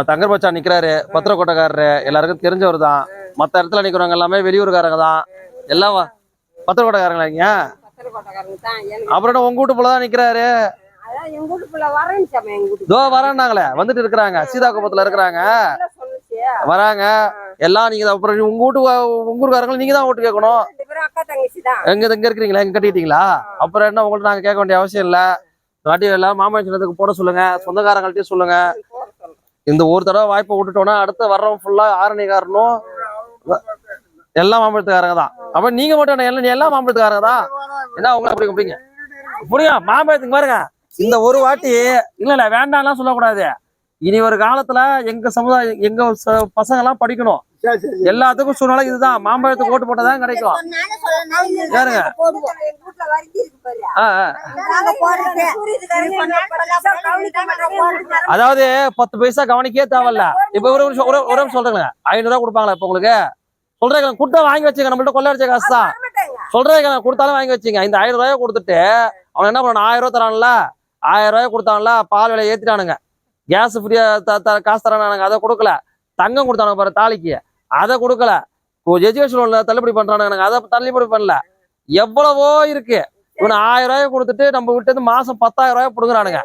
தங்கர் பச்சா நிக்கிறாரு, பத்திரக்கோட்டைக்காரரு, எல்லாருக்கும் தெரிஞ்சவர் தான். மற்ற இடத்துல நிக்கிறவங்க எல்லாமே வெளியூருக்காரங்க தான். எல்லாம் பத்திரக்கோட்டைக்காரங்களா நீங்க? அப்புறம் உங்க வீட்டு போலதான் நிக்கிறாரு. இதோ வரேன்னாங்களே, வந்துட்டு இருக்கிறாங்க, சீதாகுப்பத்துல இருக்கிறாங்க, வராங்க எல்லாம். நீங்க அப்புறம் உங்க ஊருக்காரங்க நீங்க தான் ஓட்டு கேட்கணும். எங்க இருக்கிறீங்களா, எங்க கட்டிட்டீங்களா? அப்புறம் என்ன உங்கள்ட்ட நாங்க கேட்க வேண்டிய அவசியம் இல்ல. வாட்டி எல்லாம் மாமன் சின்னத்துக்கு போட சொல்லுங்க, சொந்தக்காரங்கள்ட்டையும் சொல்லுங்க. இந்த ஒரு தடவை வாய்ப்பை விட்டுட்டோம்னா அடுத்து வர்றவங்க ஃபுல்லா ஆரணிக்காரனும் எல்லாம் மாம்பழத்துக்காரங்க தான். அப்ப நீங்க மட்டும் எல்லாம் மாம்பழத்துக்காரங்க தான். என்ன உங்களை அப்படி அப்படிங்க புரியும்? மாம்பழத்துக்கு பாருங்க, இந்த ஒரு வாட்டி இல்ல வேண்டாம்லாம் சொல்லக்கூடாது. இனி ஒரு காலத்துல எங்க சமுதாயம், எங்க பசங்க எல்லாம் படிக்கணும், எல்லாத்துக்கும் சூழ்நிலை இதுதான். மாம்பழத்துக்கு ஓட்டு போட்டதான் கிடைக்கும். யாருங்க? அதாவது 10 பைசா கவனிக்கே தேவையில்ல. இப்ப ஒரு நிமிஷம் சொல்றேங்க, 500 ரூபா கொடுப்பாங்களா இப்ப உங்களுக்கு? சொல்றேன் கொடுத்தா வாங்கி வச்சுங்க, நம்மள்ட்ட கொள்ளடிச்ச காசு தான். சொல்றேன் கொடுத்தாலும் வாங்கி வச்சுங்க. இந்த 1000 ரூபாய் கொடுத்துட்டு அவன் என்ன பண்ண, 1000 ரூபாய் தரான்ல, 1000 ரூபாய் கொடுத்தான்ல, பால் விலை ஏத்திட்டானுங்க, கேஸ் ஃப்ரீயா காசு தரானுங்க, அதை கொடுக்கல. தங்கம் கொடுத்தானுங்க பாரு தாலிக்கு, அதை கொடுக்கல. எஜுகேஷன் லோன்ல தள்ளுபடி பண்றானுங்க, அதை தள்ளுபடி பண்ணல. எவ்வளவோ இருக்கு. இவனு 1000 ரூபாய் கொடுத்துட்டு நம்ம விட்டு மாசம் 10,000 ரூபாய் கொடுக்குறானுங்க.